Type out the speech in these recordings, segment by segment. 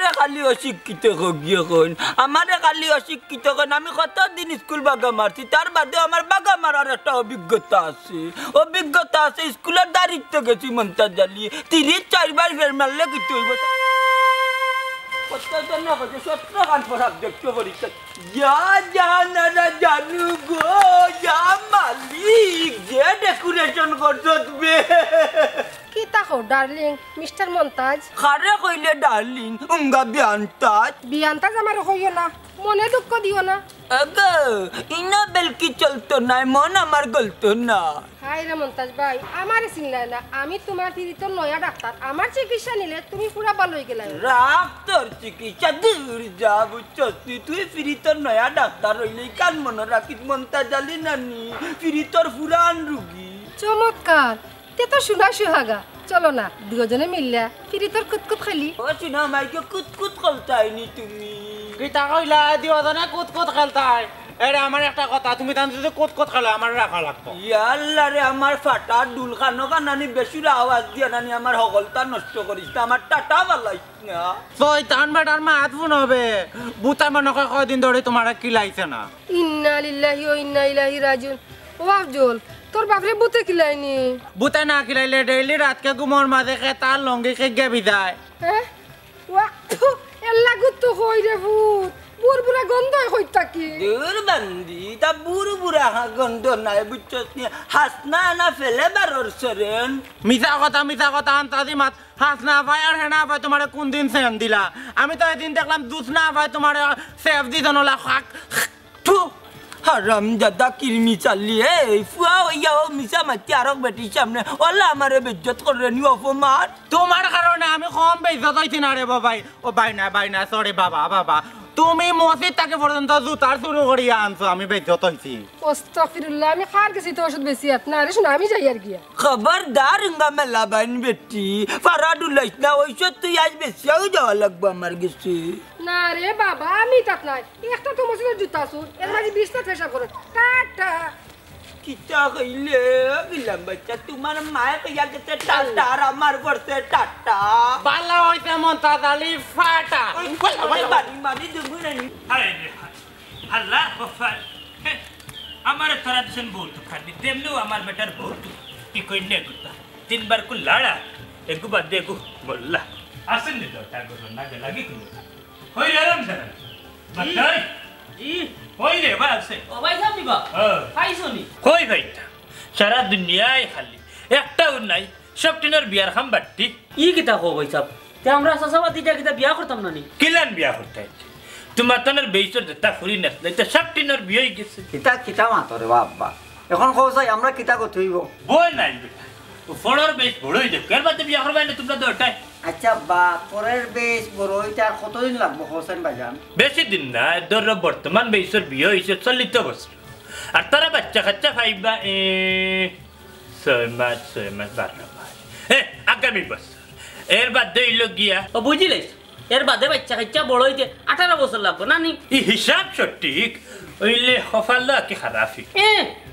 আমারে খালি অশিক্ষিত গিয়ে কোন আমারে খালি অশিক্ষিত কোন আমি কতদিন স্কুল বাগা মারছি তার বাদে আমার বাগা মারার একটা অভিজ্ঞতা আছে স্কুলের দাঁড়িয়ে গেছি মন্তাজ জ্বালিয়ে 34 বার ফের মারলে কিছু হইব জানু গো মালিক যে ডেকোরেশন করছো তুমি কি তাকো ডার্লিং মিস্টার মন্তাজ খারে কইলে ডার্লিং উঙ্গা বিয়ান্তাজ আমার কইও না মনে দুঃখ দিও না আগা ইনা বেলকি চলতো না মন আমার গলতো না হাই রে মন্তাজ ভাই আমারে চিনলাই না আমি তোমার তিরিত নয়া ডাক্তার আমার চিকিৎসা নিলে তুমি পুরা ভালো হয়ে গেলা রাখ তোর চিকিৎসা দূর যা বুঝছস তুই ফিরি তোর নয়া ডাক্তার হইলেই কান মনে রাখিস মন্তাজ জালি নানি ফিরি তোর পুরান রুগী চমৎকার তে তো শোনা সুহাগা চলো না দুজনে মিললা ফিরি তোর কুতকুত খালি ও চিনা মাইকে কুতকুত কলতাইনি তুমি কিতা কইলা দিওজনে কুতকুত খেলতাই এরে আমার একটা কথা তুমি তান যদি কুতকুত খেলা আমার রাখা লাগতো ইয়াল্লা রে আমার ফাটা দুল খানো কানানি বেশুর আওয়াজ দিয়া নানি আমার হগলতা নষ্ট করিস না আমার টাটা বালাইস না শয়তান বেটার মাত ফোন হবে বুতা মনকে কয়দিন ধরে তোমার কি লাইছে না ইন্না লিল্লাহি ওয়া ইন্না ইলাইহি রাজিউন ও আফজল তোর বাপরে বুতে কিলাইনি বুতা না কিলাইলে ডেইলি রাতকে ঘুমোর মাঝে খে তার লঙ্গি খে গেবি যায় হ্যাঁ ওয়া এল্লা গুত্তু কই রে ভূত বুরবুরা গন্ধ হই থাকি দূর বান্দি তা বুড়া গন্ধ নাই বুঝছস নি হাসনা না ফেলে বারর সরেন মিছা কথা আন্তাজি মাত হাস না ভাই আর হেনা ভাই তোমার কোন দিন সেন দিলা আমি তো এদিন দেখলাম দুধ না ভাই তোমার সেফ দি জানলা খাক থু হারাম দাদা কিরমি চালিয়ে ফুয়া হইয়া ও মিশা মাতি আরক বেটির সামনে ওলা আমারে বেজ্জত করে নি অপমান তোমার কারণে আমি কম বেইজ্জত হইছি না রে বাবাই ও বাই না সরি বাবা তুমি মসজিদ থেকে পর্যন্ত জুতার শুরু করিয়া আনছো আমি বেজ্জত হইছি আস্তাগফিরুল্লাহ আমি খার গেছি তো ওষুধ বেশি আত না রে শোনা আমি যাই আর গিয়া খবরদার ইঙ্গা মেলা বাইন বেটি ফারাদুল্লাহ না ওইসব তুই আজ বেশিও যাওয়া লাগবো আমার গেছে না রে বাবা আমি তাত নাই একটা তো মসজিদের জুতা সুর এর মাঝে 20টা পেশা করে টাটা কিতা কইলে গিলাম বাচ্চা তোমার মায়ে কইয়া গেছে টাটা আর আমার পড়ছে টাটা বালা হইতে মন্তাজ আলী ফাটা মানি দেবো না আল্লাহ আমার তোরা দিছেন বহুত খানি তেমনিও আমার বেটার বহুত কি কইনে গুতা 3 বার কু লাড়া একু বাদ দে একু বললা আসেন নি দটা গো না লাগি কু কই আরাম সারা বাতাই জি কই রে বাসে ও ভাই সাহেব নিবা খাইছনি কই ভাইটা সারা দুনিয়ায় খালি একটাও নাই সব টিনের বিয়ার খাম বাট্টি ই কিতা কো ভাই সাহেব তে আমরা সাসাবাতি কিতা বিয়া করতাম না নি কিলান বিয়া করতে তোমার তনের বেইছর দতা ফুরি নাসলে তো সব টিনের বিয়ে গেছে কিতা মাতরে বাবা এখন কইছাই আমরা কিতা করতে হইব বই নাই বেটা ও ফড়র বেশ বড়ই দে কেন বাতে বিয়া করবে না তোমরা দটাই আচ্ছা বা পরের বেশ বড় হইতে আর কতদিন লাগবো হোসেন ভাইজান বেশি দিন না ধর বর্তমান বেইছর বিয়ে হইছে 40 বছর আর তারা বাচ্চা কাচ্চা খাইবা 6 মাস 12 মাস আগামী বছর এর বাদ হইল গিয়া ও বুঝিলে এর বাদে বাচ্চা কাচ্চা বড় হইতে 18 বছর লাগবে না নি ই হিসাব সঠিক হইলে হফাল্লা কি খারাপি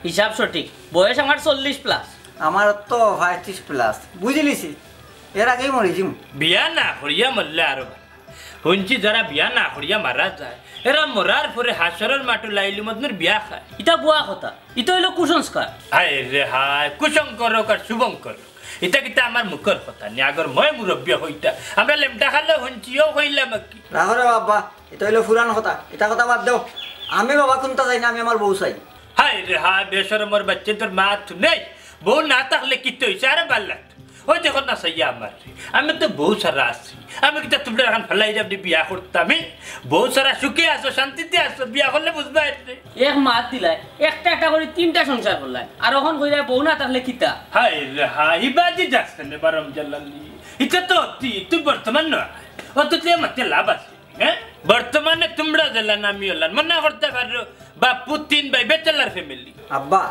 হিসাব সঠিক বয়স আমার 40 প্লাস আমার তো 35 প্লাস বুঝলিছি এর আগেই মরিছি বিয়া না করিয়া মরলে আরো শুনছি যারা বিয়া না করিয়া মারা যায় এরা মরার পরে হাসরের মাটি লাইলি মদনের বিয়া খায় ইটা বুয়া কথা ইটা হইলো কুসংস্কার হায় রে হায় কুসংকর আর শুভঙ্কর এটা কিন্তু আমার মুখের কথা নি আগর মই মুরব্বী হইতা আমরা লেমটা খালে শুনছিও হইলাম কি রাহরে বাবা এটা হইলো পুরান কথা এটা কথা বাদ দাও আমি বাবা কোনটা চাই না আমি আমার বউ চাই হায় রে হায় বেশরমর বাচ্চা তোর মা তো নেই বউ না থাকলে কি তো হইছে আরে বাল্লা ওই দেখো না সাইয়া আমার আমি তো বউ সারা আছি আমি কিন্তু তোমরা এখন ফেলাই যাবি বিয়া করতাম বউ সারা সুখে আসো শান্তিতে আসো বিয়া করলে বুঝবা এক মাস দিলাই একটা করে 3টা সংসার করলাই আর এখন কইরা বউ না থাকলে কিতা হায় রে হায় ইবাজি যাচ্ছে না বারম জাল্লালি এটা তো তুই বর্তমান না ও তো তে মতে লাভ আছে হ্যাঁ বর্তমানে তোমরা জাল্লান আমি হলাম মনে করতে পারো বাপু 3 ভাই বেচেলার ফ্যামিলি আব্বা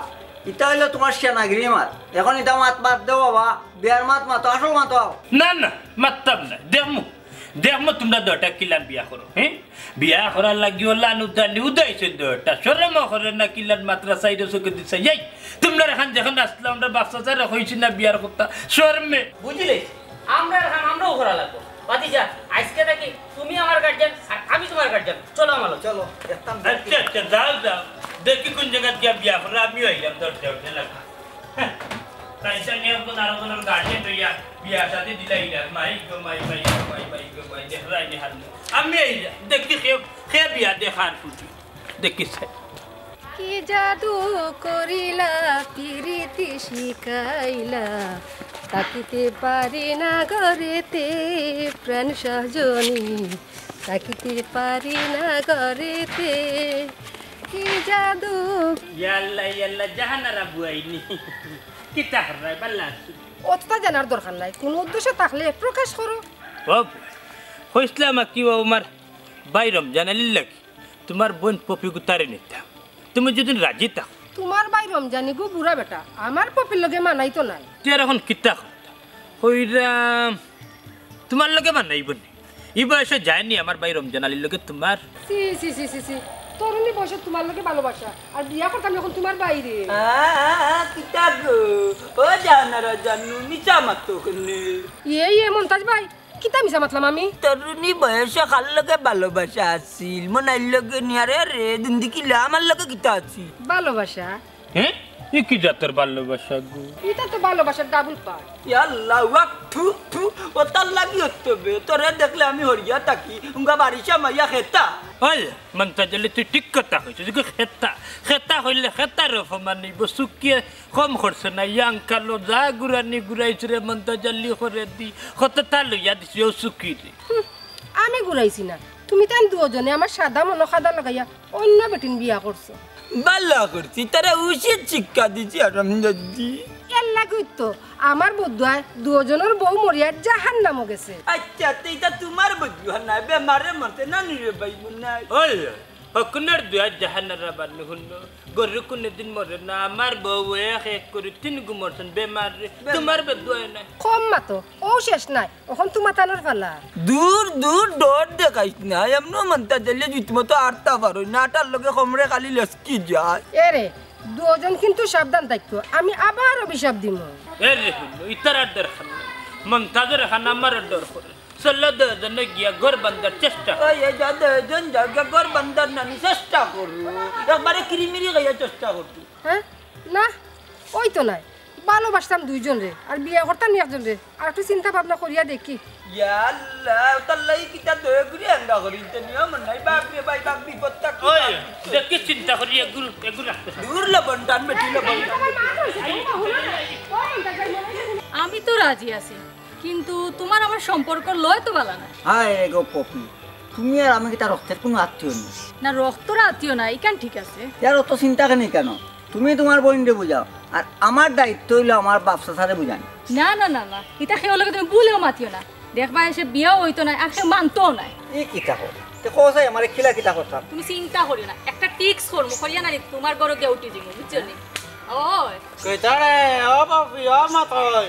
এটা হইলো তোমার সেনাগিরি মাত এখন এটা মাত বাদ দাও বাবা বিয়ার মাত আসল মাত না না মাততাম না দেখমো তোমরা দটা কিলান বিয়া করো হ্যাঁ বিয়া করার লাগি ওলা নুদানি উদাইছে দটা সরম করে না কিলান মাত্রা সাইড সুকে দিছে যাই তোমরা এখন যখন আসলে আমরা বাচ্চা চারা হইছি না বিয়ার কথা শর্মে বুঝিলে আমরাও করা লাগবো বাতিজা আজকে নাকি তুমি আমার গার্জিয়ান আর আমি তোমার গার্জিয়ান চলো আমার লগে। চলো দেখতাম আচ্ছা আচ্ছা যাও যাও দেখি কোন জায়গা গিয়া বিয়া করে আমিও আইলাম দরজা উঠে লাগা তাইটা নিয়ে আর কোন গার্ডিয়ান হইয়া বিয়া সাথে দিলাই না মাই গো মাই মাই মাই মাই গো মাই দেখরাই নি হাল আমি আইলাম দেখি খে বিয়া দেখার ফুটি দেখিস কি জাদু করিলা পিরিতি শিখাইলা তাকিতে পারি না ঘরেতে প্রাণ সজনী তাকিতে পারি না ঘরেতে কি জাদু ইয়াল্লা ইয়াল্লা জাহানারা বুয়াইনি কিতা হরাই বাল্লা অতটা জানার দরকার নাই কোনো উদ্দেশ্য থাকলে প্রকাশ করো ও হইসলাম কি আমার বাইরম জানালিল লাগি তোমার বোন পপি গুতারে নিতাম তুমি যদি রাজি থাকো তোমার ভাই রমজানি গো বুড়া বেটা আমার পপির লগে মানাই তো নাই তুই এখন কিতা হইরাম তোমার লগে মানাইব নি এই বয়সে যায়নি আমার ভাই রমজান আলীর লগে তোমার সি সি সি সি সি তরুণী বয়সে তোমার লগে ভালোবাসা আর বিয়া করতাম যখন তোমার বাইরে কিতা গো ও জানারা জানু মিছা মাতো কনে এই মন্তাজ ভাই কিতা মিছা মাতলাম আমি তরুণী বয়সে কার লগে ভালোবাসা আছিল মনাইর লগে নিয়ারে রে দিন্দিকিলা আমার লগে কিতা আছিল ভালোবাসা হ্যাঁ এ কি জাতের ভালোবাসা গো এটা তো ভালোবাসার ডাবল পার্ট ইয়াল্লাহ ওয়াক থু থু ও তার লাগি হতবে তোরে দেখলে আমি হরিয়া থাকি উঙ্গা বাড়িশা মাইয়া খেতা ওই মনটা জলে তুই ঠিক কথা কইছিস যে খেতা হইলে খেতার অপমান নিব সুকিয়ে কম খরচ না ইয়াং কালো যা গুরানি গুরাইছ রে মনটা জল্লি করে দি কত তালু ইয়া দিছি ও সুকি রে আমি ঘুরাইছি না তুমি তাই দুজনে আমার সাদা মনো খাদা লাগাইয়া অন্য বেটিন বিয়া করছো বালা করছি তারা উচিত শিক্ষা দিছি আরামদি এল্লা কইতো আমার বদুয়ায় দুজনের বউ মরিয়া জাহান নামো গেছে আচ্ছা তো এটা তোমার বুদ্ধি না বেমারে মরতে না নিরে ভাই নাই ওই হকুনের দুয়া জাহানারা বানু হুন্ন গরু কোনে দিন মরে না আমার বউ এক করে তিন গুমরছেন বেমার রে তোমার বেদুয়া না কম মাতো ও শেষ নাই এখন তোমার তানোর ফালা দূর দূর ডর দেখাইস না এমন মনটা দিলে জুতমতো আটটা পারো না আটার লগে কমরে খালি লস্কি যায় এরে দুজন কিন্তু সাবধান থাকতো আমি আবার অভিশাপ দিব এ রে হুন্ন ইতারার দরকার নাই মন্তাজের খান আমার ডর করে চল্লা দুজন গিয়া ঘর বান্ধার চেষ্টা ওই জন জায়গা ঘর বান্ধার নানি চেষ্টা করু একবারে কিরিমিরি গাইয়া চেষ্টা করতু হ্যাঁ না ওই তো নাই ভালোবাসতাম দুইজন রে আর বিয়ে করতাম একজন রে আর একটু চিন্তা ভাবনা করিয়া দেখি ইয়াল্লাহ তার লাগি কিতা দয়া করি আন্দা করি তে নিয়ম নাই বাপ রে ভাই বাপ বিপদটা ওই দেখি চিন্তা করি এগুলো রাখতে দূর লবণ টান বেটি লবণ আমি তো রাজি আছি কিন্তু তোমার আমার সম্পর্ক লয় তো বালা না হায় রে গো পপি তুমি আর আমি কি তার রক্তের কোনো আত্মীয় নেই না রক্তর আত্মীয় না ইকান ঠিক আছে ইয়ার অত চিন্তা কেন কেন তুমি তোমার বোনকে বুঝাও আর আমার দায়িত্ব হইলো আমার বাপ চাচারে বুঝান না না না না ইতা খেয়ে লগে তুমি ভুলেও মাতিও না দেখবা এসে বিয়াও হইতো না আর সে মানতেও নাই এই কিতা কর তে কোসাই আমার খিলা কিতা করতাম তুমি চিন্তা করিও না একটা টিক্স করবো করিয়া না তোমার ঘরে গিয়ে উঠে যাবো বুঝছো নি ওই কইতারে ও বাপি ও মাতই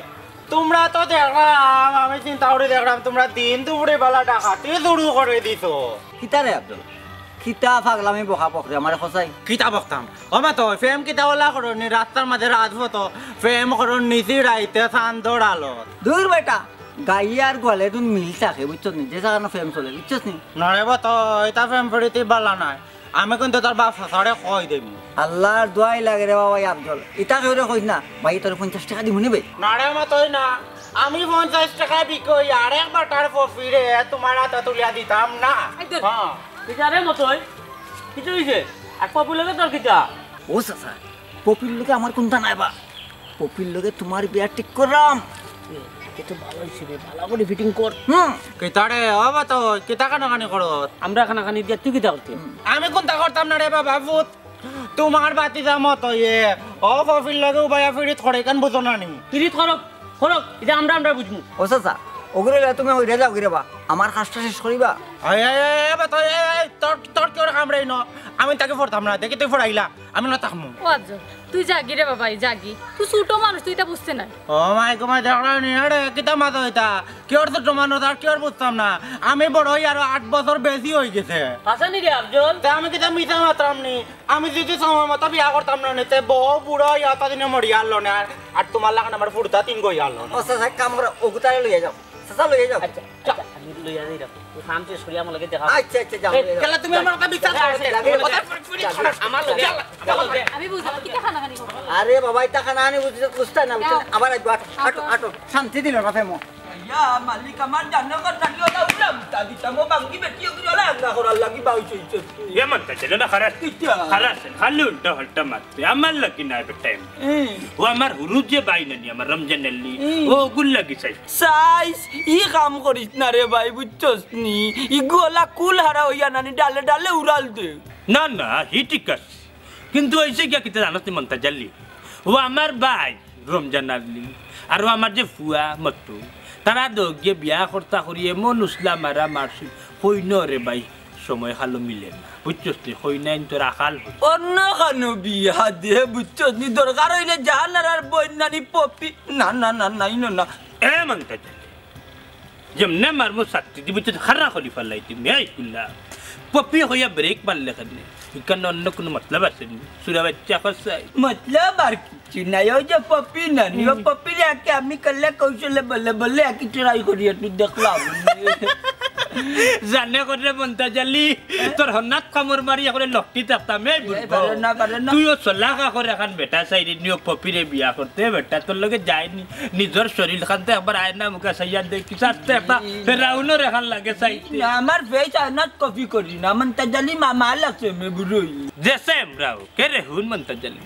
তোমরা তো দেখলাম আমি চিন্তা করে দেখলাম তোমরা দিন দুপুরে বেলা ডাকাতি শুরু করে দিছো কিতা রে আব্দুল কিতা পাগলামি বকা পকরে আমার কোসাই কিতা বকতাম ও মাতই ফেম কিতা ওলা করনি রাস্তার মাঝে রাত হতো ফেম করন নিচি রাইতে চান্দর আলো দূর বেটা গাই আর গলে তুমি মিল থাকে বুঝছো নি যে জায়গা ফেম চলে বুঝছস নি নরে তো এটা ফেম ফেরিতে বালা নাই আমি কিন্তু তোর বাপ সাড়ে কই দেবি আল্লাহর দোয়াই লাগে রে বাবা আব্দুল ইটা কেউ কইস না ভাই তোর 50 টাকা দিব নেবে নরে মতই না আমি 50 টাকা বিকই আর এক বাটার ফিরে তোমার হাতে তুলিয়া দিতাম না হ্যাঁ কিতারে মতই কিছু হইছে আর পপি লগে তোর কিতা ও চাচা পপির লোকে আমার কোনটা নাই বা পপির লোকে তোমার বিয়া ঠিক করলাম এটা ভালো হইছে রে ভালো করে ফিটিং কর কিতারে ও বাতো কিতা কানাকানি করত আমরা খানাখানি দিয়া তুই কিতা করতে আমি কোনটা করতাম না রে বাবা ভূত তোমার বাতি যা মত ইয়ে ও কফিল লাগে উবায়া ফিরি থড়ে কান বুঝো না নি পিরিত করক এটা আমরা বুঝমু ও চাচা ওগুলো তুমি ওইটা যাও গিরে বা আমার কাজটা শেষ করিবা তোর কি ওরা কামড়াই ন আমি তাকে ফোরতাম না দেখি তুই ফোরাইলা আমি না থাকবো ও আজ তুই জাগি রে বাবাই জাগি তুই ছোট মানুষ তুই এটা বুঝতে নাই ও মাই গো মাই দেখলা নি আরে কিতা মাথা হইতা কি ওর ছোট মানুষ আর কি ওর বুঝতাম না আমি বড় হই আর 8 বছর বেশি হয়ে গেছে হাসানি রে আফজল তা আমি কিতা মিথ্যা মাত্রাম নি আমি যদি সময় মতো বিয়া করতাম না নিতে বহু বুড়ো ইয়াতা দিনে মরি আনলো না আর তোমার লাগান আমার ফুরতা 3 গই আনলো ও চাচা কাম করে ওগুতারে লইয়া যাও চাচা লইয়া যাও আচ্ছা আমি লইয়া যাই রাখো তুই কাম শেষ করি আমার লগে দেখা আচ্ছা আচ্ছা যাও কেলা তুমি আমার কথা বিশ্বাস করো আমার লগে আমি বুঝলাম কি দেখা না আরে বাবা এটা খানা আনি বুঝতে না আবার আটো আটো শান্তি দিল কথা মো Ya, malik kamar jangan kan tadi ada ulam tadi kamu bangki beti aku jualan nggak orang lagi bau cuci. Ya mantap jadi na kharas. Tidak. Kharas. Halu udah halta mat. Amal lagi na be time. Wo amar huruf je bayi nani amar Ramjan nelli. Oh gul lagi say. Size, i কাম করিস না রে ভাই বুঝছস নি ই গোলা কুল হারা হইয়া নানি ডালে ডালে উড়াল দে না না হিটিকাস কিন্তু ऐसे क्या कितना জানাস নি মন্তা জাল্লি ও আমার ভাই রমজান আলী আর ও আমার যে ফুয়া মতো তারা দগে বিয়া করতা করি এমন উসলা মারা মারছি হইন রে ভাই সময় হালো মিলে না বুঝছস নি হইনাইন তোর আকাল অন্য খানো বিয়া দে বুঝছস নি দরকার হইলে জাহানার আর বইনানি পপি না না না নাই না এ মন্তা জাল্লি যেমনে মারমু সাথে দি বুঝছস খারা খলিফা লাইতি মেই কুল্লা পপি হইয়া ব্রেক মারলে কানে ইকান অন্য কোনো মতলব আছে নি সুরা বাচ্চা কসাই मतलब আর কিছু নাই ওই যে পপি নানি ও পপি রে আকে আমি কল্লে কৌশলে বলে বলে কি ট্রাই করি একটু দেখলাম জানে করে মন্তা জালি তোর হন্নাত কামর মারি এখন লকটি থাকতাম এই পারে না তুইও চলাকা করে এখন বেটা চাইরি নিও পপিরে বিয়া করতে বেটা তোর লগে যায়নি নিজের শরীর খানতে একবার আয়না মুখা সাইয়া দেখি সাথে একটা ফেরাউনের এখন লাগে চাইতে আমার ফেস আনাত কপি করি না মন্তা জালি মামা লাগছে মে বুড়ই জেসে আমরাও কে রে হুন মন্তা জালি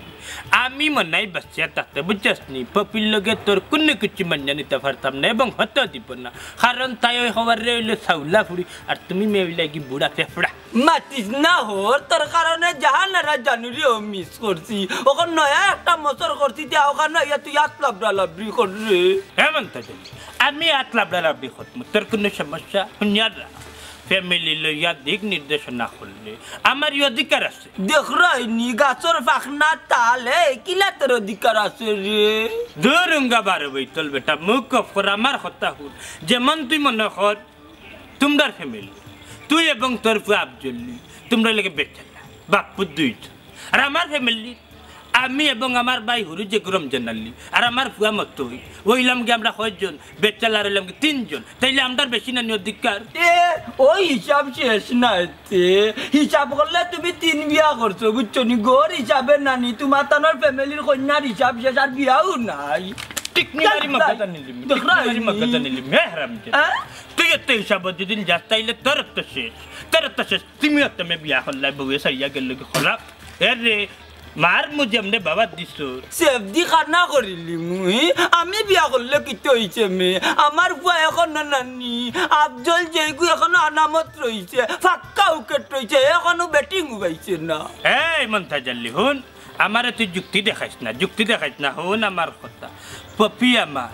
আমি মনাই বাচ্চা থাকতে বুঝছস নি পপির লগে তোর কোনো কিছু মান্য নিতে পারতাম না এবং হতে দিব না কারণ তাই ওই খবর রইলে সাউলা ফুরি আর তুমি মেয়ে লাগি বুড়া ফেফড়া মাতিস না হোর তোর কারণে জাহানারা জানুরি ও মিস করছি ওখান নয়া একটা মসর করছি তে ওখানে ইয়া তুই আত লাবড়া লাবড়ি কর রে হেমন্ত জানি আমি আত লাবড়া লাবড়ি খতম তোর কোনো সমস্যা হুনিয়ারা ফ্যামিলি লইয়া দিক নির্দেশনা করলে আমার অধিকার আছে দেখ রাইনি গাছর ফাখনা তালে কিলা তোর অধিকার আছে রে দূরঙ্গা বারো বইতল বেটা মুখ কর আমার কথা হুন যেমন তুই মনে কর তোমরার ফ্যামিলি তুই এবং তোর ফুয়া আফজলি তোমরা লেগে বেচা বাপ্পু দুইজন আর আমার ফ্যামিলি আমি এবং আমার ভাই হুরু যে রমজান আলী আর আমার ফুয়া মতো হই ওইলাম কি আমরা কয়জন বেচালার হইলাম কি 3 জন তাইলে আমার বেশি না অধিকার এ ওই হিসাব শেষ না হিসাব করলে তুমি 3 বিয়া করছো বুঝছো নি গোর হিসাবে নানি তোমার তানোর ফ্যামিলির কন্যার হিসাব শেষ আর বিয়াও নাই টিকনিবারি মগজা নিলিম টিকনিবারি মগজা নিলিম মেহরাম তুই এত হিসাব যদি যাস তাইলে তোর তো শেষ তুমি তো মে বিয়া হল্লাই বউয়ে সাইয়া গেল কি খলা এরে মার মুঝে আমনে বাবা দিছো সেফদি খানা করিলি মুই আমি বিয়া করলে কিতে হইছে মে আমার বুয়া এখন নানি আফজল যেগু এখন আনামত রইছে ফাক্কা উকেট রইছে এখনো ব্যাটিং উগাইছে না এই মন্তা জাল্লি হুন আমারে তুই যুক্তি দেখাইস না হুন আমার কথা পপি আমার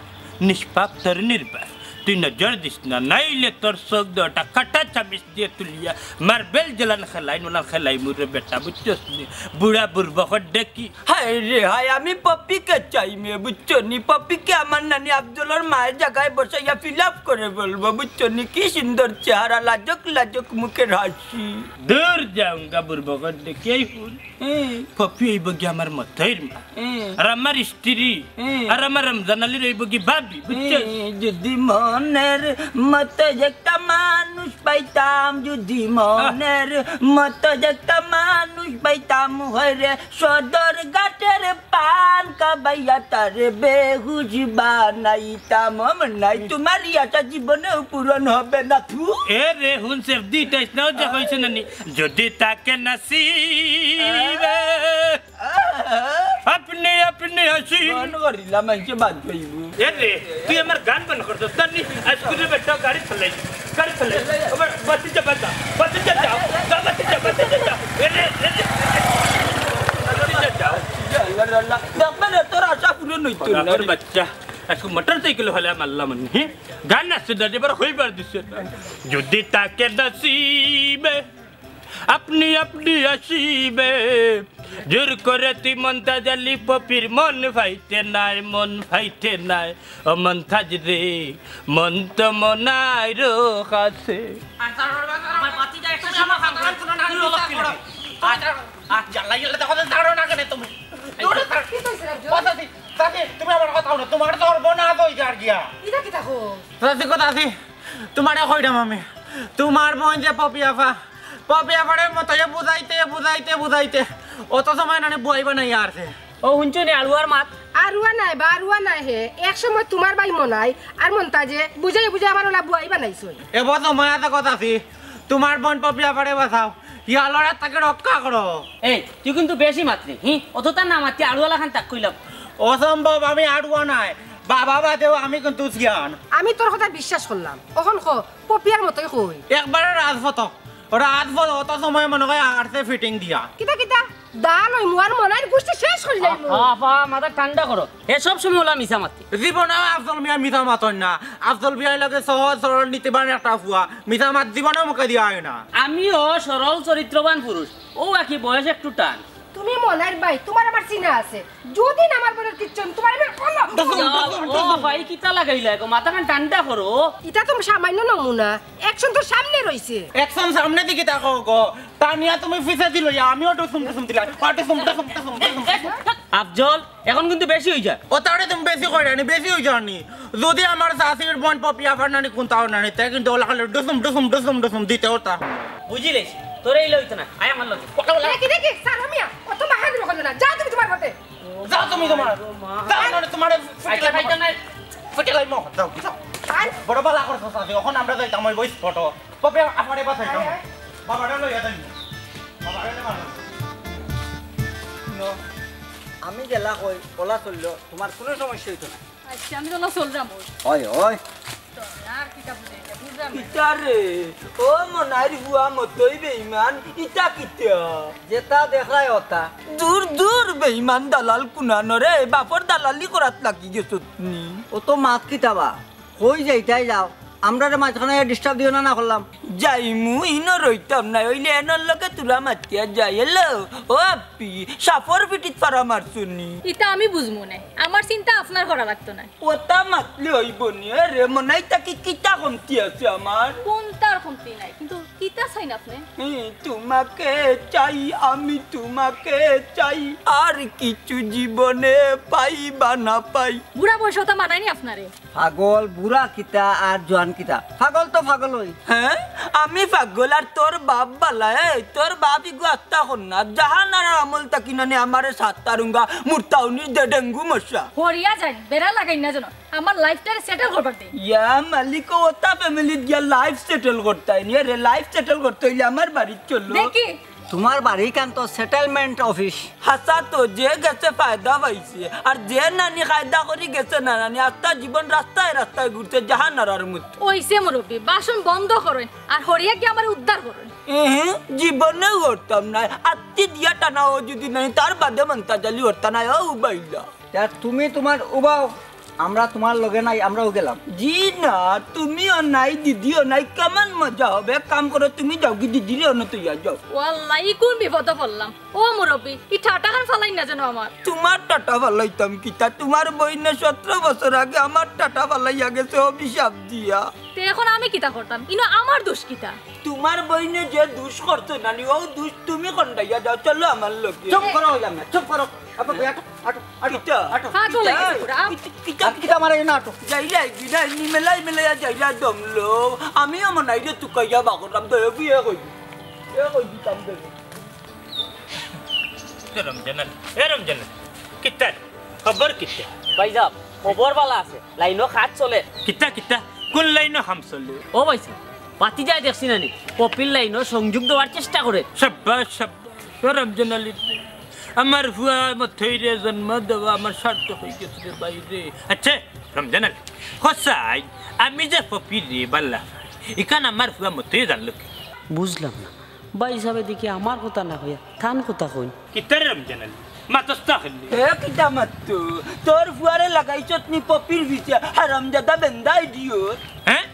নিষ্পাপ তোর নির্বাক তুই নজর দিস না নাইলে তোর চোখ দটা কাটা চাবিস দিয়ে তুলিয়া মার্বেল জেলান খেলাই মুরে বেটা বুঝছস নি বুড়া বুড়বকর ডেকি হায় রে হায় আমি পপিকে চাই মে বুঝছো নি পপিকে আমার নানি আব্দুলের মায়ের জায়গায় বসাইয়া ফিল আপ করে বলবো বুঝছো নি কি সুন্দর চেহারা লাজক মুখের হাসি দূর যাউঙ্গা বুড়বকর ডেকি এই হুন পপি এই বগি আমার মতইর মা আর আমার স্ত্রী আর আমার রমজান আলীর এই বগি ভাবি বুঝছস যদি মনের মতো একটা মানুষ পাইতাম যদি মনের মতো একটা মানুষ পাইতাম হরে সদর ঘাটের পান কাবাইয়া তারে বেহুশ বানাইতাম নাই তোমার ইয়াটা জীবনেও পূরণ হবে না থু এ রে হুন সেফ দিটাইস নাও যা কইছ নানি যদি তাকে নসিবে আপনি হাসি মন করিলা মাইছে বাদ পাইবো এ রে তুই আমার গান বন করতো তানি আজকুরে বেটা গাড়ি চালাই আবার বাতি যা যাও এ রে দেখবেন তোর আশা পূরণ হইতো না তোর বাচ্চা আজকে মোটরসাইকেল হলে মাল্লা মানি গান নাচতে দাঁড়িয়ে এবার হইবার দিচ্ছে যদি তাকে নসিবে আপনি আসিবে জোর করে তুই মন্তা জালি পপির মন ফাইতে নাই ও মন্তাজ রে মন তো মনাই রো কাছে তুমি আমার কথা তোমার তো না তো গিয়া ইটা কি থাকো কথা আছে তোমারে কইরাম আমি তোমার বোন যে পপিয়াফারে মতো বুঝাইতে অত সময় নানি বইবা নাই আরছে ও শুনছো নি আলুয়ার মাত আরুয়া নাই হে এক সময় তোমার বাই মনাই আর মনতা যে বুঝাই আমার ওলা বুয়াই বানাইছো এবার সময় আছে কথা আছি তোমার বোন পপিয়াফারে বাঁচাও ইয়ালরা তাকে রক্ষা করো এই তুই কিন্তু বেশি মাত্রি অতটা না মাত্রি আলুয়ালা খান তাক কইলাম অসম্ভব আমি আড়ুয়া নাই বাবা বাদেও আমি কিন্তু জ্ঞান আমি তোর কথা বিশ্বাস করলাম এখন পপিয়ার মতোই কই একবারে রাজপথ অত সময় মনে হয় আর্টে ফিটিং দিয়া কিতা দা নই মুয়ার মনাই গুষ্টি শেষ হই যাইমু আপা মাথা ঠান্ডা করো এসব সময় ওলা মিছা মাত্রি জীবনে আফজল মিয়া মিথা মাতন না আফজল মিয়ার লাগে সহজ সরল নীতিবান একটা ফুয়া মিথা মাত জীবনে মুখে দিয়া হয় না আমিও সরল চরিত্রবান পুরুষ ও একই বয়স একটু টান তুমি মনার ভাই তোমার আমার চিনা আছে যদি আমার বড় কিচ্ছন তোমার আমি ও ভাই কিতা লাগাইলা গো মাথা খান ঠান্ডা করো এটা তো সামান্য নমুনা অ্যাকশন তো সামনে রইছে একদম সামনে দিকে তাকো গো তানিয়া তুমি ফিসে দিল আমিও তো সুমতে দিলাম পাটে সুমতে আফজল এখন কিন্তু বেশি হই যায় ও তারে তুমি বেশি কইরানি বেশি হই জানি যদি আমার শাশুড়ির বোন পপিয়া ফারনানি কোনটাও নানি তাই কিন্তু ওলা খালি ডুসুম দিতে ওটা বুঝিলেছ তোরে এই লইতো না আয় আমার লগে দেখি সালামিয়া কত মাহাদ রকম না যাও তুমি তোমার ঘরে যাও তুমি তোমার যাও না তোমার আইতা নাই ফটেলাই মো যাও বড় বালা করছ সাথে এখন আমরা যাইতাম ওই বইস ফটো পপিয়া আপারে বাসাইতাম বাবাটা লইয়া যাই বাবারে মারো আমি গেলা কই ওলা চললো তোমার কোনো সমস্যা হইতো না আচ্ছা আমি তো চললাম ওই আর কিতা বুঝাইতে বুঝলাম কিতা রে ও মনাইর বুয়া মতই বেইমান ইটা কিতা যেটা দেখায় ওটা দূর বেইমান দালাল কুনানো রে বাপর দালালি করাত লাগি গেছ তুমি ও তো মাত কিতাবা কই যাইতাই যাও আমরা মাঝখানে ডিস্টার্ব দিও না করলাম যাইমু ইনো রইতাম না ওইলে এনর লগে তুলা মাতিয়া যাই এলো ও আপি সাফর পিটিত পারা মারছুনি ইতা আমি বুঝমু না আমার চিন্তা আপনার করা লাগতো না ওটা মাতলে হইব নি রে মনাই তাকি কিতা কমতি আছে আমার কোন তার কমতি নাই কিন্তু কিতা চাই না আপনি তোমাকে চাই আমি তোমাকে চাই আর কিছু জীবনে পাইবা না পাই বুড়া বয়স ওটা মানায়নি আপনারে পাগল বুড়া কিতা আর জোয়ান কিতা পাগল তো পাগল হই হ্যাঁ আমি পাগল আর তোর বাপ বালা তোর বাপ ইগু আত্মা কন্যা জাহানার আমল তাকি নানে আমারে সাত্তারুঙ্গা মুরতাউনির দে ডেঙ্গু মশা হরিয়া যাই বেড়া লাগাই না জানো আমার লাইফটারে সেটেল করবার দে ইয়া মালিক ওটা ফ্যামিলিত গিয়া লাইফ সেটেল করতে নি রে লাইফ সেটেল করতে হইলে আমার বাড়ি চললো দেখি তোমার বাড়ি কান তো সেটেলমেন্ট অফিস হাসা তো যে গেছে ফায়দা পাইছে আর যে নানি কায়দা করি গেছে না নানি আত্মা জীবন রাস্তায় ঘুরতে জাহানারার মতো ওইসে মুরব্বী বাসন বন্ধ করেন আর হরিয়া কি আমার উদ্ধার করেন জীবনে করতাম না আত্মি দিয়া টানা ও যদি নাই তার বাদে মন্তা জালি করতা না ও উবাইলা তুমি তোমার উবাও আমরা তোমার লগে নাই আমরাও গেলাম জি না তুমিও নাই দিদিও নাই কেমন মজা হবে কাম করো তুমি যাও কি দিদিরে অন্য তুইয়া যাও ওয়াল্লাহি কোন বিপদে পড়লাম ও মুরব্বী ই ঠাটাখান ফালাই না জানো আমার তোমার টাটা ফালাইতাম কিতা তোমার বইনে 17 বছর আগে আমার টাটা ফালাইয়া গেছে অভিশাপ দিয়া তে এখন আমি কিতা করতাম ইনো আমার দোষ কিতা তোমার বইনে যে দুষ করছো নানি ও দুষ তুমি কন্ডাইয়া যাও চলো আমার লোকে চুপ করো হইলাম না চুপ করো আপা আটো আটো আটো কিতা আটো পাগল হয়ে গেছে পুরা কিতা কিতা মারে না আটো যাইলা গিনা মেলাইয়া যাইলা দমলো আমিও মনাই যে তুকাইয়া বাকরাম তো বিয়ে কইবি দিতাম দেবে রমজান কিতা খবর কিতা ভাইজাব খবর বালা আছে লাইনও খাট চলে কিতা কোন লাইনও হাম চলে ও ভাইসা পাতি যায় দেখছি নানি কপিল লাইনও সংযোগ দেওয়ার চেষ্টা করে সাব্বাস রমজান আলী আমার হুয়া মথইরে জন্ম দেওয়া আমার স্বার্থ হয়ে গেছে রে বাইরে আচ্ছা রমজান আলী খসাই আমি যে পপিরে বাল্লা এখান আমার হুয়া মথই জানলো বুঝলাম না ভাই হিসাবে দেখি আমার কথা না হইয়া থান কথা কই কিতারে রমজান আলী মাতস্তা হলি এ কিতা মাত্তু তোর ফুয়ারে লাগাইছত নি পপির ভিসা হারামজাদা বেন্দাই দিও হ্যাঁ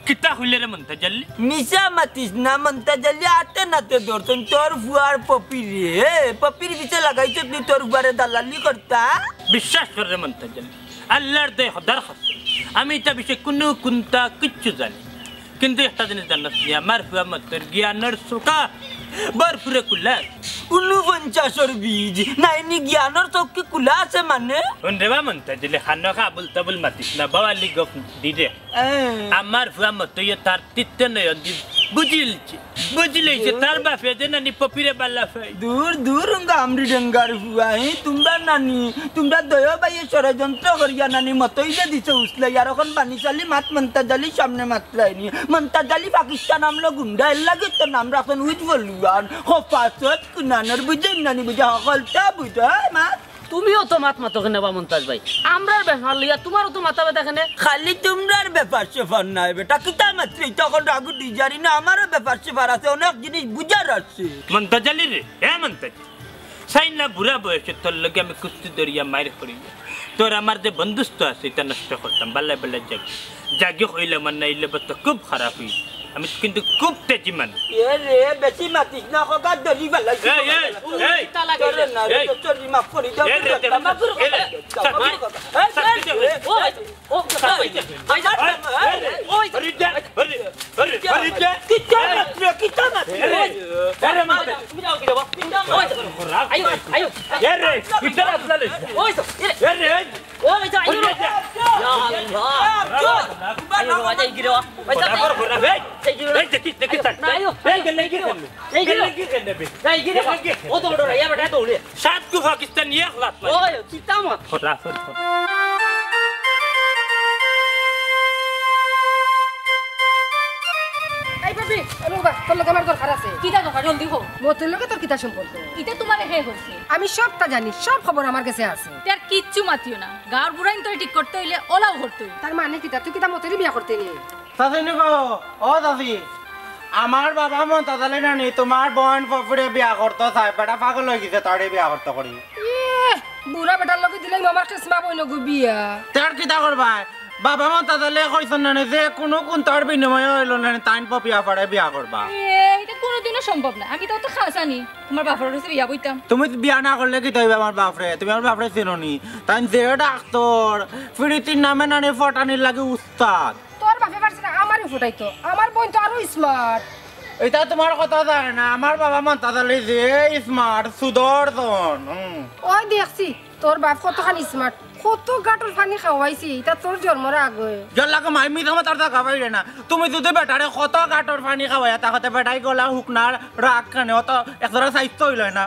কিতা হইলে রে মন্তা জাল্লি মিশা মাতিস না মন্তা জালি আতে নাতে দর্শন তোর ফুয়ার পপির ভিসা লাগাইছত নি তোর ফুয়ারে দালালি করতা বিশ্বাস করে রে মন্তা জাল্লি আল্লাহর দে হদার খাস আমি তা বিষয়ে কোনো কুন্তা কিচ্ছু জানি কিন্তু একটা জিনিস জানাস নি আমার ফুয়া মতর জ্ঞানের চোখা বরফুরে কুলা 49 বীজ নাইনি জ্ঞানের চৌকি খোলা আছে মানে রেবা মন্তা দিলে খানো আবুল তাবুল মাতিস না বাবালি গপ দিদে আমার ফুয়া মতো তার তিত্তে নয় বুঝিলেছে তার বাপে যে নানি পপিরে বাল্লা ফাই দূর দূর গামরি ডেঙ্গার হুয়া হে তোমরা নানি তোমরা দয়া বাইয়ে ষড়যন্ত্র করিয়া নানি মতই যে দিছে উসলাই আর এখন বানি চালি মাত মন্তাজালি সামনে মাতলাইনি মন্তাজালি পাকিস্তান আমলো গুন্ডা এর লাগে তো নাম রাখেন উইজ বলুয়ান হফাসত কুনানের বুঝে নানি বুঝা সকলটা বুঝা মাত তুমিও তো মাত মাতো কেন বা মন্তাজ ভাই আমরার ব্যাপার লইয়া তোমারও তো মাথা ব্যথা কেন খালি তোমরার ব্যাপার সেফার নাই বেটা কিতা মাত্র তখন রাগু ডিজারি না আমারও ব্যাপার সেফার আছে অনেক জিনিস বুঝার আছে মন্তাজালি রে মন্তাজ সাই না বুড়া বয়সে তোর লগে আমি কুস্তি দরিয়া মায়ের করি তোর আমার যে বন্ধুত্ব আছে এটা নষ্ট করতাম বাল্লা বেলা জাগে হইলে মান নাইলে তো খুব খারাপ হই আমি কিন্তু খুব তেজি মান এ রে বেশি মাতিস না ককা দলি বেলা এই তালা করে না তো চলি মাফ করি দাও মাফ করো सात को पाकिस्तान ये हालात এই ভাবি অনুবা তোর লগে আমার দরকার আছে কিতা কথা জলদি হো মতুর লগে তোর কিতা সম্পর্ক ইটা তোমার হে হইছে আমি সবটা জানি সব খবর আমার কাছে আছে তার কিচ্ছু মাতিও না গার বুড়াইন তো ঠিক করতে হইলে ওলাও করতে হইলে তার মানে কিতা তুই কিতা মতেরই বিয়া করতে নিয়ে চাচি নিকো ও চাচি আমার বাবা মন্তাজালি নানি তোমার বোন পপুরে বিয়া করতে চাই বেটা পাগল হয়ে গেছে তারে বিয়া করতে করি বুড়া বেটার লগে দিলে আমার চেষ্টা বই নগু বিয়া তার কিতা করবা বাবা মন্তাজালি কইছেন নানি যে কোনো কোন তার বিনিময়ে হইল নানি তাইন পপিয়া পারে বিয়া করবা এটা কোনোদিনও সম্ভব না আমি তো খাসানি তোমার বাবার হইছে বিয়া বইতাম তুমি বিয়া না করলে কি তৈবে আমার বাপরে তুমি আমার বাপরে চিনোনি তাই যে ডাক্তার ফিরিতির নামে নানি ফটানির লাগে উস্তাদ তোর বাপে পারছে না আমারই ফুটাইতো আমার বোন তো আরো স্মার্ট এটা তোমার কথা জানে না আমার বাবা মন্তাজালি যে স্মার্ট সুদর্শন ওই দেখছি তোর বাপ কতখানি স্মার্ট কত গাটর পানি খাওয়াইছি এটা তোর জন্মর আগে জল লাগে মাই মিথা মাতার দেখা পাইলে না তুমি যদি বেটারে কত গাটর পানি খাওয়াই তাহলে বেটাই গলা হুকনার রাগ খানে অত একজোড়া স্বাস্থ্য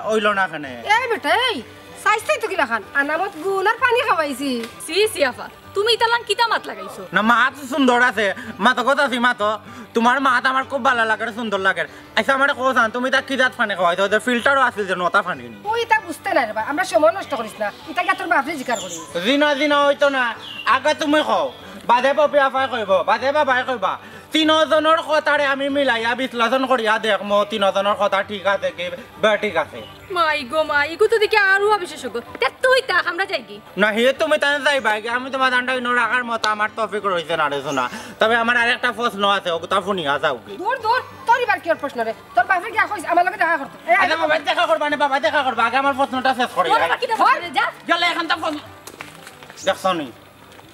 হইল না খানে এই বেটা এই সাইজটাই তো কিলা খান আনামত গুণ আর পানি খাওয়াইছি সি সিয়াফা তুমি ইতালান কিতা মাত লাগাইছো না মাত সুন্দর আছে মাতো কথা আছি মাতো তোমার মাত আমার খুব ভালো লাগে সুন্দর লাগে আচ্ছা আমার কোথান তুমি তা কি জাত পানি খাওয়াইছো ওদের ফিল্টারও আছে যে নতা পানি নি তুই এটা বুঝতে না রে বা আমরা সময় নষ্ট করিস না এটা কি তোর বাপরে জিকার করিস জিনা হইতো না আগে তুমি খাও বাদে পপিয়া পাই কইব বাদে বাবাই কইবা তিনজনের কথারে আমি মিলাইয়া বিশ্লেষণ করিয়া দেখমো তিনজনের কথা ঠিক আছে কি ঠিক আছে মাই গো মাই ইগো তো দেখি আরো বিশেষজ্ঞ তে তুই তা আমরা যাই কি না হে তুমি তাই যাইবা আমি তোমার দান্ডা ইনো রাখার মতো আমার টপিক রয়েছে না রে শোনা তবে আমার আরেকটা প্রশ্ন আছে ওটা শুনিয়া যাও কি দূর দূর তোর এবার কি প্রশ্ন রে তোর বাপে কি কইস আমার লগে দেখা করতে আচ্ছা বাবা দেখা করবা না বাবা দেখা করবা আগে আমার প্রশ্নটা শেষ করি তোর কিতা বলে যা গেলে এখন তো দেখছনি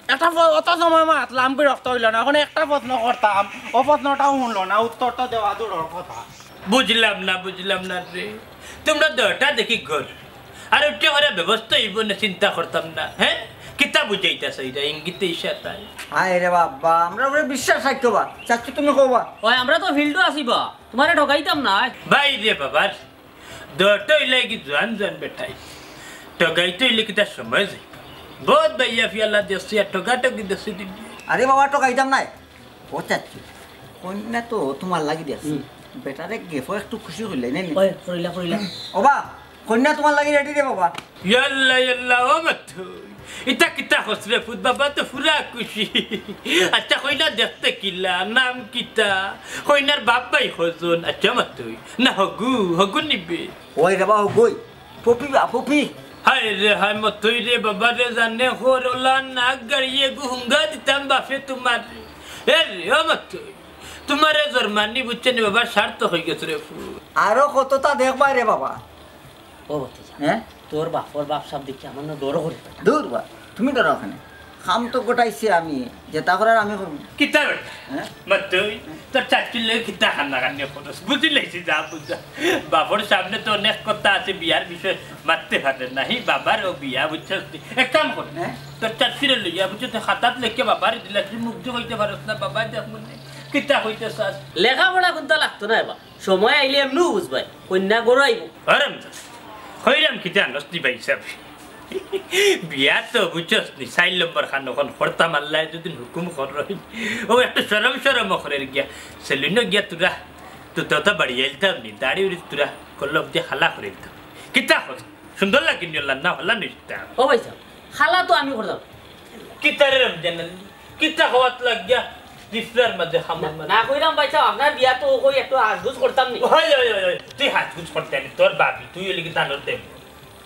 একটা অত সময় মাতলাম বিরক্ত হইল না এখন একটা প্রশ্ন করতাম ও প্রশ্নটাও শুনলো না উত্তরটা দেওয়া দূরের কথা বুঝলাম না রে তোমরা দরটা দেখি ঘর আর ওটা করে ব্যবস্থা হইব না চিন্তা করতাম না হ্যাঁ কিতা বুঝাইতাছ এটা ইঙ্গিতে ইশারায় আয় রে বাবা আমরা ওরে বিশ্বাস রাখবা চাচ্ছি তুমি কবা ওই আমরা তো ফিল্ডও আসিবা তোমারে ঠকাইতাম না ভাই রে বাবার দরটা হইলে কি জান বেটাই ঠগাইতে হইলে কিতা সময় যায় বহুত ভাইয়া ফিয়ালা দেশি আর ঠগাটকি দেশি দিন আরে বাবা তো গাইতাম নাই ও চাচ্ছি কন্যা তো তোমার লাগি দিয়েছি বেটারে গেফো একটু খুশি হইলে নেই ওই করিলা ওবা কন্যা তোমার লাগি রেডি রে বাবা ইয়াল্লা ও মাথু এটা কিতা হসরে ফুট বাবা তো পুরা খুশি আচ্ছা কইনা দেখতে কিলা নাম কিতা কইনার বাপ ভাই হজন আচ্ছা মাথু না হগু নিবে ওই রে বাবা গই পপি হায় রে হায় মতুই রে বাবা রে জানে হরলা না গাড়িয়ে গুঙ্গা দিতাম বাপে তোমার এ রে ও মতুই তোমারে জরমানি বুঝছে নি বাবা স্বার্থ হয়ে গেছে রে আরো কতটা দেখবা রে বাবা ও বতে হ্যাঁ তোর বাপর বাপ সব দেখি আমার না দৌড় করে দূর বা তুমি ডরো ওখানে খাম তো গোটাইছি আমি যেটা করার আমি করব কিতা বেটা হ্যাঁ মতই তোর চাচিলে কিতা খান্না খান্নি করস বুঝিলেছি যা বুঝা বাবার সামনে তো অনেক কথা আছে বিয়ার বিষয় মারতে পারে নাহি বাবার ও বিয়া বুঝছস এক কাম কর হ্যাঁ? তোর চাচিরে লইয়া বুঝছ খাতাত লেখকে বাবার দিলা তুই মুগ্ধ হইতে পারস না বাবা দেখ মনে কিতা হইতে চাস লেখাপড়া কোনটা লাগতো না এবার সময় আইলে এমনিও বুঝবাই কন্যা গরু আইব হরম হইরাম কিতা নস্তি ভাই সাহেব বিয়া তো বুঝছস নি 4 নম্বর খান ওখান হরতাম আল্লাহ যদি হুকুম কর রই ও একটা শরম করে গিয়া সেলিনো গিয়া তুরা তো তোতা বাড়ি এলতাম নি দাড়ি উড়ি তুরা কলব দিয়ে হালা করে দিতাম কিতা হস সুন্দর লাগে নিলা না হলা নিস্তা ও ভাই সাহেব খালা তো আমি করতাম কিতা রে রমজান কিতা হওয়াত লাগিয়া দিফরার মধ্যে খামার মধ্যে না কইরাম ভাই সাহেব আপনার বিয়া তো কই একটু আজগুজ করতাম নি হয় তুই হাত কুছ করতে নি তোর বাবি তুই এলি কিতা নতে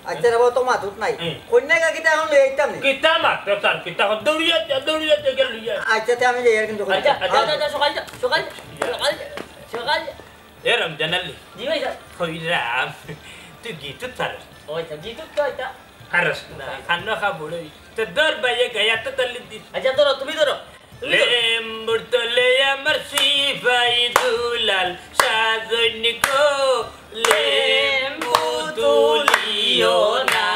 আচ্ছা রে তো মাতুত নাই কন্যা কাকিটা এখন লই আইতাম নি কিতা মাত্র তার কিতা দৌড়িয়া গেল লইয়া আচ্ছা তে আমি যাই আর কিন্তু আচ্ছা আচ্ছা সকাল এ রমজান আলী জি ভাই সাহেব হইরাম তুই গীত পারস ওই সাহেব জিতু তো এটা পারস না খান্না খা বড়ই তো দর বাইয়ে গায়া তো তলি দি আচ্ছা ধরো তুমি ধরো লেম্বুর তলে আমার সিপাই দুলাল সাজন কো লেম্বু তুলিও না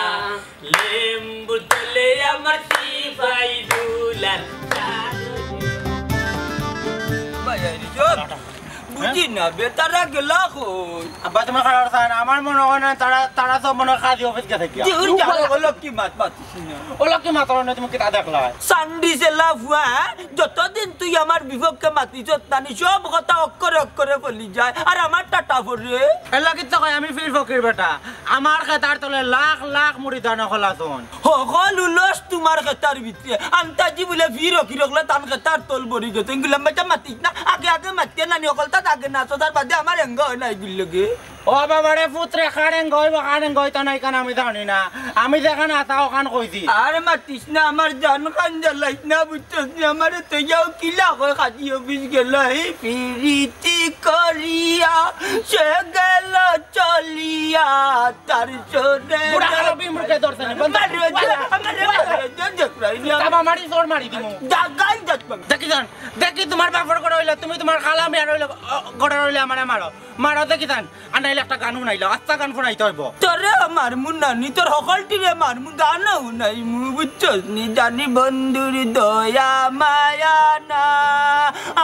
লেম্বুর তলে আমার সিপাই দুলাল বুঝি না বেতারা গেলা কই আব্বা তোমার খারাপ থাকে না আমার মনে হয় না তারা সব মনে হয় কাজী অফিস গে থাকি দিউর যাও হলো কি মাত পাতিস না ওলা কি মাত্র না তুমি কিতা দেখলা সান্ডি সে লাফুয়া যতদিন তুই আমার বিপক্ষে মাতিছ তানি সব কথা অক্ষরে বলি যায় আর আমার টাটা পড়ে এলা কিতা কয় আমি ফির ফকির বেটা আমার খেতার তলে লাখ লাখ মুড়ি দানা খলাছন সকল উলস তোমার খেতার ভিতরে আন্তাজি বলে ভিড় রকিরকলে তান খেতার তল ভরি গেছে এগুলো বেটা মাতিস না আগে মাতিয়ে নানি অকল তার আগে নাচো তার বাদে আমার এঙ্গ হয় না এগুলো লগে ও বাবারে পুত্রে কারেন গই তো নাই কান আমি জানি না আমি যেখানে আতা ওখান কইছি আর মাতিস না আমার জান খান জ্বালাইস না বুঝছিস না আমার তো যাও কিলা হয় কাজী অফিস গেল এই পিরিতি করিয়া সে গেল চলিয়া তার চোরে বুড়া কালো বিমুরকে ধরছে না বাবা মারি জোর মারি দিমু জাগাই যাচ্ছ দেখি তোমার বাপর করে হইলো তুমি তোমার খালা মেয়ার হইলো গড়ে হইলে আমারে মারো দেখি যান আনাইলে একটা গান শুনাইলো আচ্ছা গান শুনাইতে হইব তোরে মারমু নানি তোর সকলটিরে মারমু গানও নাই মু বুঝছস নি জানি বন্ধুর দয়া মায়া না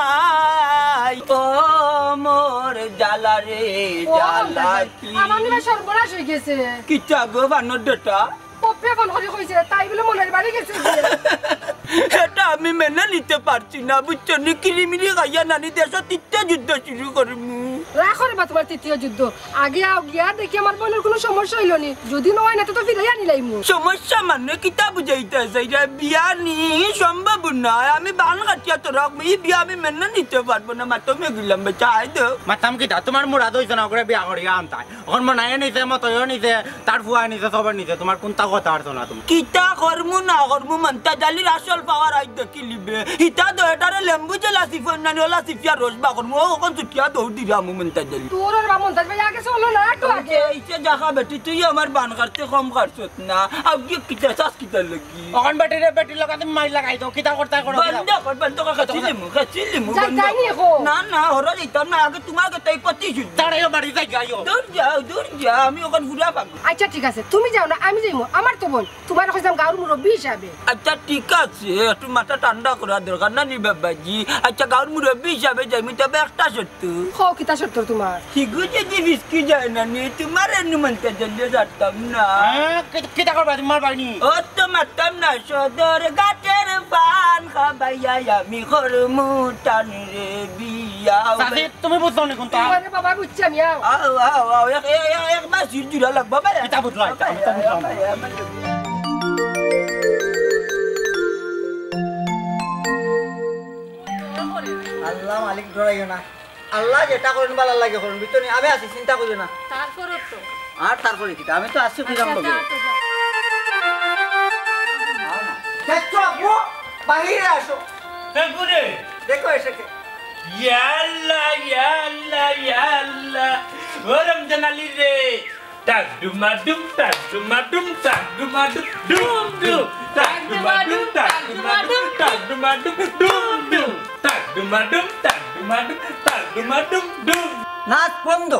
আই ও মোর জ্বালা রে জ্বালা কি আমার নিমে সর্বনাশ হয়ে গেছে কিটা গো বানর ডেটা পপে ফোন করে কইছে তাই বলে মনের বাড়ি গেছে এটা আমি মেনে নিতে পারছি না বুঝছো নি কিরিমিরি গাইয়া নানি দেশ তিনটা যুদ্ধ শুরু করমু রাখো রে বা তোমার তৃতীয় যুদ্ধ আগে আও গিয়া দেখি আমার বোনের কোনো সমস্যা হইল নি যদি নয় না তো ফিরে আনিলাইমু সমস্যা মানে কিতা বুঝাইতেছে এটা বিয়া নি সম্ভব নয় আমি বান কাটিয়া তো রাখবো এই বিয়া আমি মেনে নিতে পারবো না মাত্র মেগুলাম বেচা আই দো মাতাম কিটা তোমার মুরাদ হইছে না করে বিয়া করিয়া আনতাই এখন মনাই নিছে মতয়ও নিছে তার ফুয়া নিছে সবার নিছে তোমার কোনটা কথা আর না তুমি কিতা করমু না করমু মানতা জালির আসল পাওয়ার আই দেখি লিবে ইতা দো এটারে লেম্বু জেলা সিফন নানি ওলা সিফিয়া রসবা করমু ও কোন চুকিয়া দৌড় দিরামু মানতা জালি তোর আর বামন তাই আগে চলো না একটু আগে এইটা দেখা বেটি তুই আমার বান কাটতে কম কাটছত না আর কি কিতা চাস কিতা লাগি এখন বেটির লগা তুমি মারি লাগাই দাও কিতা করতে করো বন্ধ কর খাচ্ছিলিমু যাইনি এখন না হরা দিতাম না আগে তোমাকে তাই পতি শুদ্ধ তারাইও বাড়ি যাই গাইও দূর যা আমি ওখানে ঘুরা পাবো আচ্ছা ঠিক আছে তুমি যাও না আমি যাইমু আমার তো বোন তোমার কইতাম গাঁর মুরব্বী হিসাবে আচ্ছা ঠিক আছে একটু মাথা ঠান্ডা করা দরকার না নি বাবাজি আচ্ছা গাঁর মুরব্বী হিসাবে যাইমি তবে একটা সত্য হো কিতা সত্য তোমার হিগু যদি বিস্কি যায় না নি তোমার এনুমন্তে জলদি যাতাম না কিতা করবা তোমার বাইনি ও তো মাতাম না সদর গাটের পান খাবাইয়া আমি খরমু টান রে বিয়া সাথে তুমি বুঝছো নি কোনটা তোমার বাবা বুঝছি আমি আও আও এক মাস জুড়া লাগবে বাবা এটা বুঝলা এটা আল্লাহ মালিক ধরাইও না আল্লাহ যেটা করেন ভালো লাগে করেন বুঝছো আমি আছি চিন্তা করিও না তারপরে তো আর তারপরে কিটা আমি তো আসছি ফিরাম লগে দেখছো আপু বাহিরে আসো তারপরে দেখো এসে ইয়াল্লা ও রমজান আলী রে টাক ডুমা ডুম টাক ডুমা ডুম টাক ডুমা ডুম ডুম ডুম tak dumadum tak dumadum tak dumadum dum dum tak dumadum tak dumadum tak dumadum dum নাচ বন্ধ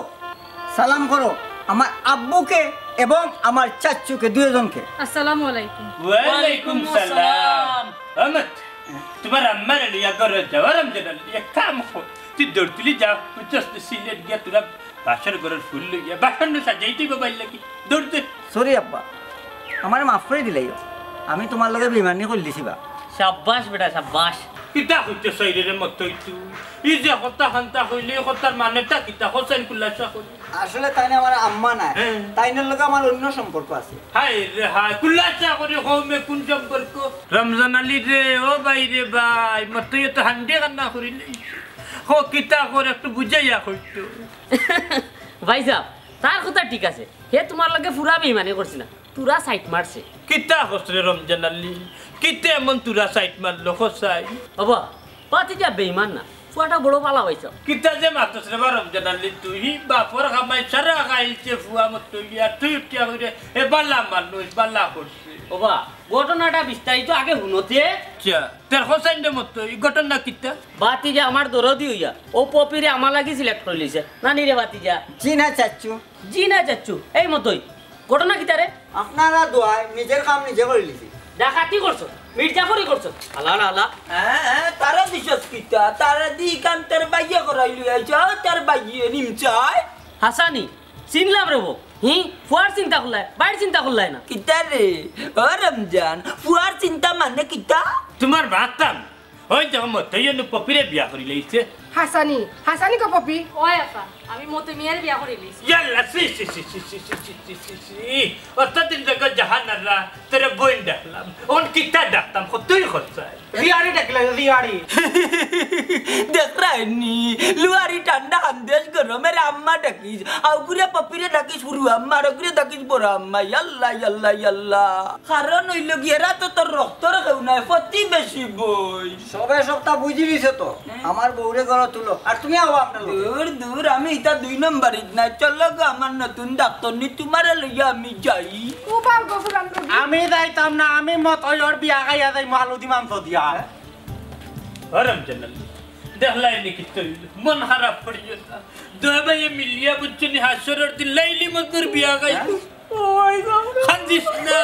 সালাম করো আমার আব্বুকে এবং আমার চাচুকে দুজনকে আসসালামু আলাইকুম ওয়ালাইকুম সালাম আহমদ তোমার আম্মার লিয়া করে যাওয়ারম জানাল এক কাম কর তুই দৌড়তুলি যা জাস্ট সিলেট গিয়া তোরা বাসর ঘরের ফুল লইয়া বাসন সাজাইতে বাবাই লাগি দৌড়তে সরি আব্বা আমার মাফ করে দিলাইও আমি তোমার লগে বেমানি করে দিছিবা সাব্বাস বেটা সাব্বাস কিতা হইতে শরীরের মতো তুই ই যে হতা হান্তা হইলে হতার মানেটা কিতা হোসেন কুল্লাসা করি আসলে তাই না আমার আম্মা নাই হ্যাঁ। তাইনের লগে আমার অন্য সম্পর্ক আছে হাই রে হাই কুল্লাসা করে হোমে কোন সম্পর্ক রমজান আলী রে ও ভাই রে ভাই মতো তো হান্ডে কান্না করিলে হো কিতা করে একটু বুঝাইয়া হইতো ভাই সাহেব তার কথা ঠিক আছে হে তোমার লগে পুরা বেইমানি করছি না তুরা সাইট মারছে কিতা হসরে রমজান আলী কিতে এমন তুরা সাইট মারলো হসাই বাবা পাতি যা বেইমান না ফুয়াটা বড় পালা হইছ কিতা যে মাতস রে রমজান আলী তুই বাপর খামাই সারা খাইছে ফুয়া মতো ইয়া তুই উঠিয়া হইরে এ বাল্লা মারলো বাল্লা করছে বাবা ঘটনাটা বিস্তারিত আগে শুনতে আচ্ছা তোর হোসেন দে মতো এই ঘটনা কিতা বাতি যা আমার দরদি হইয়া ও পপিরে আমার লাগি সিলেক্ট করে লিছে নানি রে বাতি যা জি না চাচু জি না চাচ্ছু এই মতোই ঘটনা কি তারে আপনারা দোয়ায় নিজের কাম নিজে করে লিছি ডাকাতি করছো মির্জাফরি করছো আল্লাহ আল্লাহ হ্যাঁ তারা দিছস কিতা তারা দি কান তোর বাইয়ে করাইলি আইছা তোর বাইয়ে নিমচাই হাসানি চিনলাম রে বো হি ফুয়ার চিন্তা করলাই বাইর চিন্তা করলাই না কিতা রে ও রমজান ফুয়ার চিন্তা মানে কিতা তোমার ভাতাম ওই দেখো মতো ইয়ে পপিরে বিয়া করি লইছে হাসানি হাসানি কো পপি ওই আপা আমি মতে মিয়ার বিয়া করে লিছি ইয়াল্লা সি সি সি সি সি সি সি সি সি সি অতদিন থেকে জাহানারা তোর বইন দেখলাম ওন কিতা দেখতাম তুই খরচাই রিয়ারি ডাকলে রিয়ারি দেখ রাইনি লুয়ারি ঠান্ডা হান্দেশ গরমের আম্মা ডাকিস আউগুরে পপিরে ডাকিস পুরু আম্মা আরগুরে ডাকিস বড় আম্মা ইয়াল্লা ইয়াল্লা ইয়াল্লা কারণ হইল গিয়েরা তো তোর রক্তর কেউ নাই ফতি বেশি বই সবে সপ্তাহ বুঝি লিছে তো আমার বউরে ঘর তুলো আর তুমি আও আপনার লগে। দূর দূর আমি এটা 2 নম্বরিত না চলো গো আমার নতুন ডাক্তার নি তোমার লইয়া আমি যাই উপাল গফুরান কো আমি যাইতাম না আমি মত ওর বিয়া খাইয়া যাই মালুদি মাংস দিয়া রমজান আলী দেখলাই নাকি তুই মন খারাপ পড়িয়ে না দবাই মিলিয়া বুঝছনি হাসরের দিন লাইলি মজুর বিয়া গাই ওই গো খান্দিস না